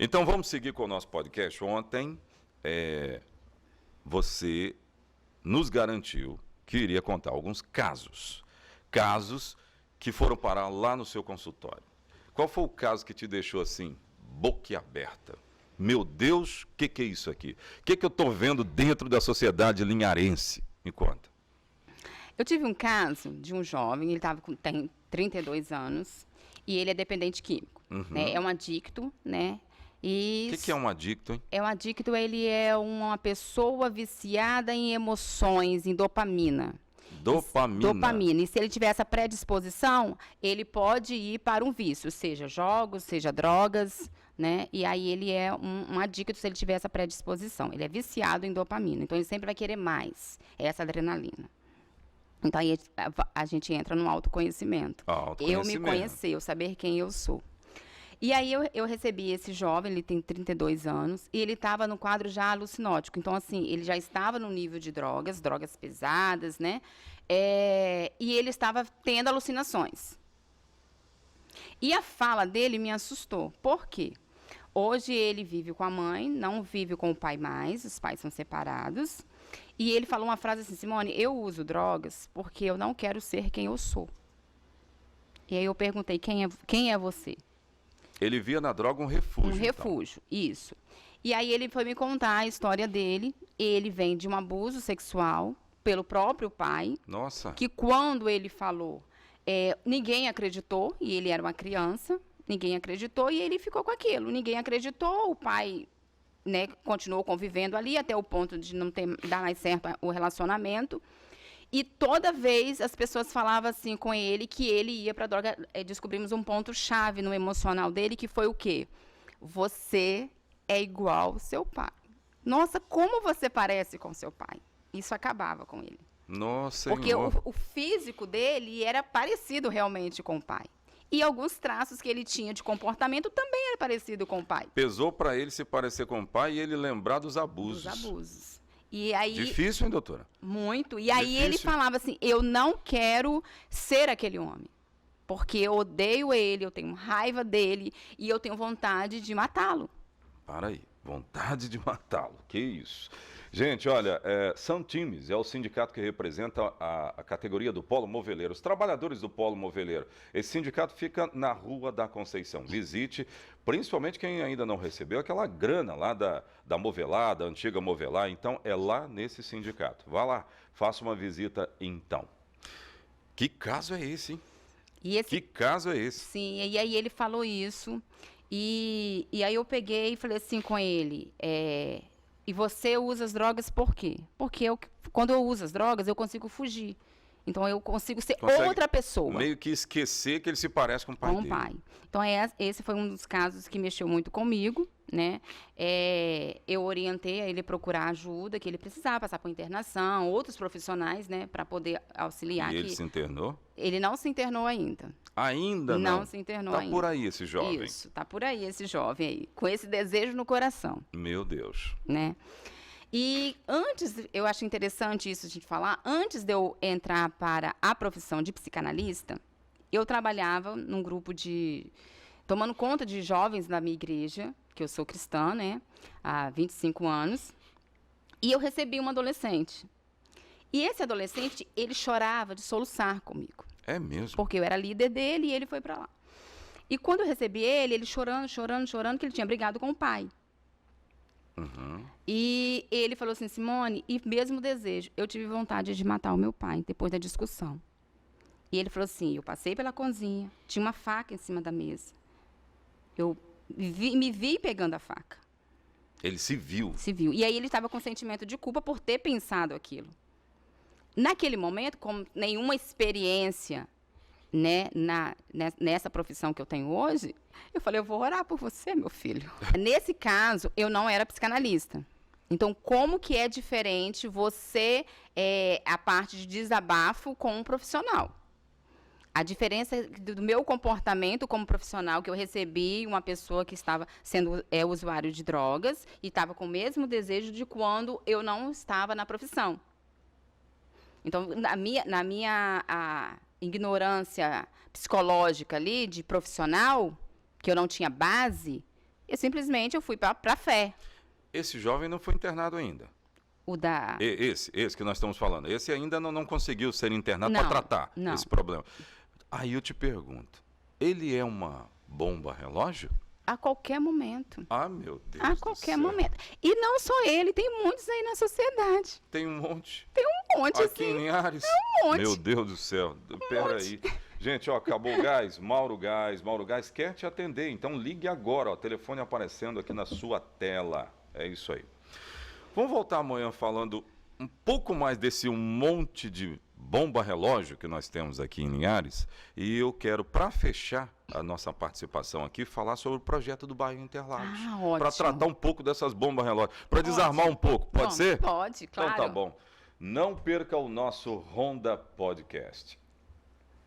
Então vamos seguir com o nosso podcast. Ontem você nos garantiu que iria contar alguns casos que foram parar lá no seu consultório. Qual foi o caso que te deixou assim, boquiaberta? Meu Deus, o que é isso aqui? O que eu estou vendo dentro da sociedade linharense? Me conta. Eu tive um caso de um jovem, ele tem 32 anos, e ele é dependente químico. Né? É um adicto, né? O que é um adicto, hein? Um adicto, ele é uma pessoa viciada em emoções, em dopamina. Dopamina. E se ele tiver essa predisposição, ele pode ir para um vício, seja jogos, seja drogas, né? E aí ele é um adicto se ele tiver essa predisposição. Ele é viciado em dopamina, então ele sempre vai querer mais, essa adrenalina. Então aí a gente entra no autoconhecimento. Eu me conhecer, eu saber quem eu sou. E aí eu recebi esse jovem, ele tem 32 anos, e ele estava no quadro já alucinótico. Então, assim, ele já estava no nível de drogas pesadas, né? E ele estava tendo alucinações. E a fala dele me assustou. Por quê? Hoje ele vive com a mãe, não vive com o pai mais, os pais são separados. E ele falou uma frase assim, Simone, eu uso drogas porque eu não quero ser quem eu sou. E aí eu perguntei, quem é você? Ele via na droga um refúgio. Um refúgio, isso. E aí ele foi me contar a história dele. Ele vem de um abuso sexual pelo próprio pai. Nossa. Que quando ele falou, ninguém acreditou, e ele era uma criança, ninguém acreditou, e ele ficou com aquilo. Ninguém acreditou, o pai, né, continuou convivendo ali até o ponto de não dar mais certo o relacionamento. E toda vez as pessoas falavam assim com ele que ele ia para a droga. Descobrimos um ponto-chave no emocional dele, que foi o quê? Você é igual ao seu pai. Nossa, como você parece com seu pai. Isso acabava com ele. Nossa, porque o físico dele era parecido realmente com o pai. E alguns traços que ele tinha de comportamento também era parecido com o pai. Pesou para ele se parecer com o pai e ele lembrar dos abusos. Dos abusos. E aí, difícil, hein, doutora? Muito. E aí ele falava assim, eu não quero ser aquele homem. Porque eu odeio ele, eu tenho raiva dele e eu tenho vontade de matá-lo. Para aí, vontade de matá-lo, que isso? Gente, olha, São Times é o sindicato que representa a categoria do Polo Moveleiro, os trabalhadores do Polo Moveleiro. Esse sindicato fica na Rua da Conceição. Visite, principalmente quem ainda não recebeu aquela grana lá da Movelar, da antiga Movelar. Então, é lá nesse sindicato. Vá lá, faça uma visita então. Que caso é esse, hein? Que caso é esse? Sim, e aí ele falou isso, e aí eu peguei e falei assim com ele, e você usa as drogas por quê? Porque quando eu uso as drogas, eu consigo fugir. Então, eu consigo ser outra pessoa. Meio que esquecer que ele se parece com o pai dele. Com o pai. Então, esse foi um dos casos que mexeu muito comigo, né? Eu orientei a ele procurar ajuda, que ele precisava passar por internação, outros profissionais, né? Para poder auxiliar. E ele se internou? Ele não se internou ainda. Ainda não? Não se internou ainda. Tá por aí esse jovem. Isso, tá por aí esse jovem aí, com esse desejo no coração. Meu Deus. Né? E antes, eu acho interessante isso de falar, antes de eu entrar para a profissão de psicanalista, eu trabalhava num grupo tomando conta de jovens da minha igreja, que eu sou cristã, né, há 25 anos, e eu recebi um adolescente. E esse adolescente, ele chorava de soluçar comigo. É mesmo? Porque eu era líder dele e ele foi para lá. E quando eu recebi ele chorando, que ele tinha brigado com o pai. Uhum. E ele falou assim, Simone, e mesmo desejo, eu tive vontade de matar o meu pai, depois da discussão. E ele falou assim, eu passei pela cozinha, tinha uma faca em cima da mesa. Eu me vi pegando a faca. Ele se viu? Se viu. E aí ele estava com sentimento de culpa por ter pensado aquilo. Naquele momento, com nenhuma experiência, né, nessa profissão que eu tenho hoje, eu falei, eu vou orar por você, meu filho. Nesse caso, eu não era psicanalista. Então, como que é diferente você, a parte de desabafo com um profissional? A diferença do meu comportamento como profissional, que eu recebi uma pessoa que estava sendo usuário de drogas e estava com o mesmo desejo de quando eu não estava na profissão. Então, na minha ignorância psicológica ali, de profissional, que eu não tinha base, E simplesmente eu fui para a fé. Esse jovem não foi internado ainda? Esse que nós estamos falando. Esse ainda não conseguiu ser internado para tratar esse problema. Aí eu te pergunto, ele é uma bomba relógio? A qualquer momento. Ah, meu Deus A qualquer momento. E não só ele, tem muitos aí na sociedade. Tem um monte. Tem um monte, aqui em Linhares? Tem um monte. Meu Deus do céu. Peraí. Gente, ó, acabou o gás. Mauro Gás quer te atender. Então ligue agora, ó. Telefone aparecendo aqui na sua tela. É isso aí. Vamos voltar amanhã falando um pouco mais desse monte de bomba relógio que nós temos aqui em Linhares. E eu quero, para fechar a nossa participação aqui, falar sobre o projeto do bairro Interlagos. Para tratar um pouco dessas bombas relógio. Para desarmar um pouco. Pode ser? Pode, claro. Então tá bom. Não perca o nosso Ronda Podcast.